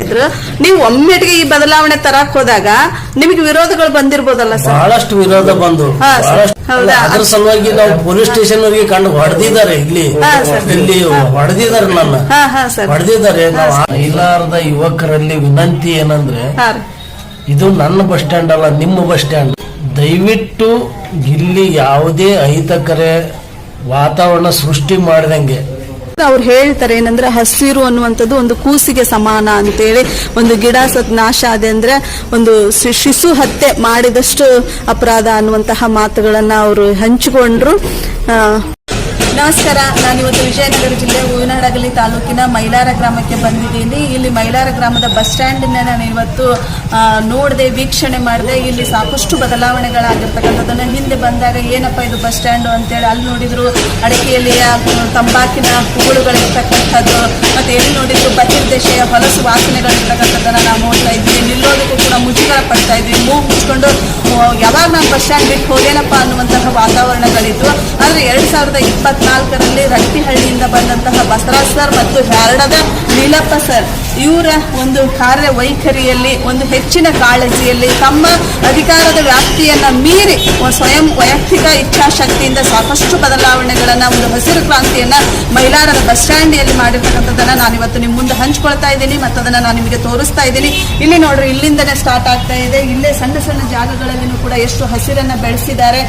ಇದ್ರು. ನೀವು ಒಮ್ಮೆಟ್ಟಿಗೆ ಈ ಬದಲಾವಣೆ ತರಕ್ ಹೋದಾಗ ನಿಮಗೆ ವಿರೋಧಗಳು ಬಂದಿರ್ಬೋದಲ್ಲ ಸರ್? ಬಹಳಷ್ಟು ವಿರೋಧ ಬಂದು ಅದ್ರ ಸಲುವಾಗಿ ನಾವು ಪೊಲೀಸ್ ಸ್ಟೇಷನ್ ಅವರಿಗೆ ಕಂಡು ಹೊಡೆದಿದ್ದಾರೆ. ಇಲ್ಲಿ ಹೊಡೆದಿದ್ದಾರೆ, ನನ್ನ ಹೊಡೆದಿದ್ದಾರೆ. ಮಹಿಳಾರದ ಯುವಕರಲ್ಲಿ ವಿನಂತಿ ಏನಂದ್ರೆ, ಇದು ನನ್ನ ಬಸ್ ಸ್ಟ್ಯಾಂಡ್ ಅಲ್ಲ, ನಿಮ್ಮ ಬಸ್ ಸ್ಟ್ಯಾಂಡ್. ದಯವಿಟ್ಟು ಇಲ್ಲಿ ಯಾವುದೇ ಅಹಿತಕರ ವಾತಾವರಣ ಸೃಷ್ಟಿ ಮಾಡಿದಂಗೆ. ಅವ್ರು ಹೇಳ್ತಾರೆ ಏನಂದ್ರೆ, ಹಸಿರು ಅನ್ನುವಂಥದ್ದು ಒಂದು ಕೂಸಿಗೆ ಸಮಾನ ಅಂತೇಳಿ. ಒಂದು ಗಿಡ ನಾಶ ಆದೆ ಅಂದ್ರೆ ಒಂದು ಶಿಶು ಹತ್ಯೆ ಮಾಡಿದಷ್ಟು ಅಪರಾಧ ಅನ್ನುವಂತಹ ಮಾತುಗಳನ್ನ ಅವರು ಹಂಚಿಕೊಂಡ್ರು. ನಮಸ್ಕಾರ, ನಾನಿವತ್ತು ವಿಜಯನಗರ ಜಿಲ್ಲೆ ಹೂವಿನಹಡಗಲಿ ತಾಲೂಕಿನ ಮೈಲಾರ ಗ್ರಾಮಕ್ಕೆ ಬಂದಿದ್ದೀನಿ. ಇಲ್ಲಿ ಮೈಲಾರ ಗ್ರಾಮದ ಬಸ್ ಸ್ಟ್ಯಾಂಡ್ ನಾನು ಇವತ್ತು ನೋಡಿದೆ, ವೀಕ್ಷಣೆ ಮಾಡಿದೆ. ಇಲ್ಲಿ ಸಾಕಷ್ಟು ಬದಲಾವಣೆಗಳಾಗಿರ್ತಕ್ಕಂಥದ್ದನ್ನು ಹಿಂದೆ ಬಂದಾಗ ಏನಪ್ಪ ಇದು ಬಸ್ ಸ್ಟ್ಯಾಂಡ್ ಅಂತೇಳಿ ಅಲ್ಲಿ ನೋಡಿದ್ರು ಅಡಿಕೆಯಲ್ಲಿ ತಂಬಾಕಿನ ಹೂಳುಗಳಿರ್ತಕ್ಕಂಥದ್ದು, ಮತ್ತೆ ಎಲ್ಲಿ ನೋಡಿದ್ರು ಬಹಿರ್ದೇಶೀಯ ಹೊಲಸು ವಾಸನೆಗಳಿರ್ತಕ್ಕಂಥದ್ದನ್ನು ನಾವು ನೋಡ್ತಾ ಇದ್ವಿ. ನಿಲ್ಲೋದಕ್ಕೂ ಕೂಡ ಮುಜುಗರ ಪಡ್ತಾ ಇದ್ವಿ. ಮೂಗು ಮುಚ್ಕೊಂಡು ಯಾವಾಗ ನಾವು ಬಸ್ ಸ್ಟ್ಯಾಂಡ್ ಬಿಟ್ಟು ಹೋದೇನಪ್ಪ ಅನ್ನುವಂತಹ ವಾತಾವರಣಗಳಿತ್ತು. ಆದರೆ 2024ರಲ್ಲಿ ರಟ್ಟಿಹಳ್ಳಿಯಿಂದ ಬಂದಂತಹ ಬಸವರಾಜ್ ಸರ್ ಮತ್ತು ಹ್ಯಾರಡದ ನೀಲಪ್ಪ ಸರ್ ಇವರ ಒಂದು ಕಾರ್ಯವೈಖರಿಯಲ್ಲಿ, ಒಂದು ಹೆಚ್ಚಿನ ಕಾಳಜಿಯಲ್ಲಿ, ತಮ್ಮ ಅಧಿಕಾರದ ವ್ಯಾಪ್ತಿಯನ್ನ ಮೀರಿ ಸ್ವಯಂ ವೈಯಕ್ತಿಕ ಇಚ್ಛಾಶಕ್ತಿಯಿಂದ ಸಾಕಷ್ಟು ಬದಲಾವಣೆಗಳನ್ನ, ಒಂದು ಹಸಿರು ಕ್ರಾಂತಿಯನ್ನ ಮೈಲಾರದ ಬಸ್ ಸ್ಟ್ಯಾಂಡಿಯಲ್ಲಿ ಮಾಡಿರ್ತಕ್ಕಂಥದ್ದನ್ನ ನಾನಿವತ್ತು ನಿಮ್ಮ ಮುಂದೆ ಹಂಚ್ಕೊಳ್ತಾ ಇದ್ದೀನಿ ಮತ್ತು ಅದನ್ನ ನಾನು ನಿಮಗೆ ತೋರಿಸ್ತಾ ಇದ್ದೀನಿ. ಇಲ್ಲಿ ನೋಡ್ರಿ, ಇಲ್ಲಿಂದನೇ ಸ್ಟಾರ್ಟ್ ಆಗ್ತಾ ಇದೆ. ಇಲ್ಲೇ ಸಣ್ಣ ಸಣ್ಣ ಜಾಗಗಳಲ್ಲಿನೂ ಕೂಡ ಎಷ್ಟು ಹಸಿರನ್ನ ಬೆಳೆಸಿದ್ದಾರೆ.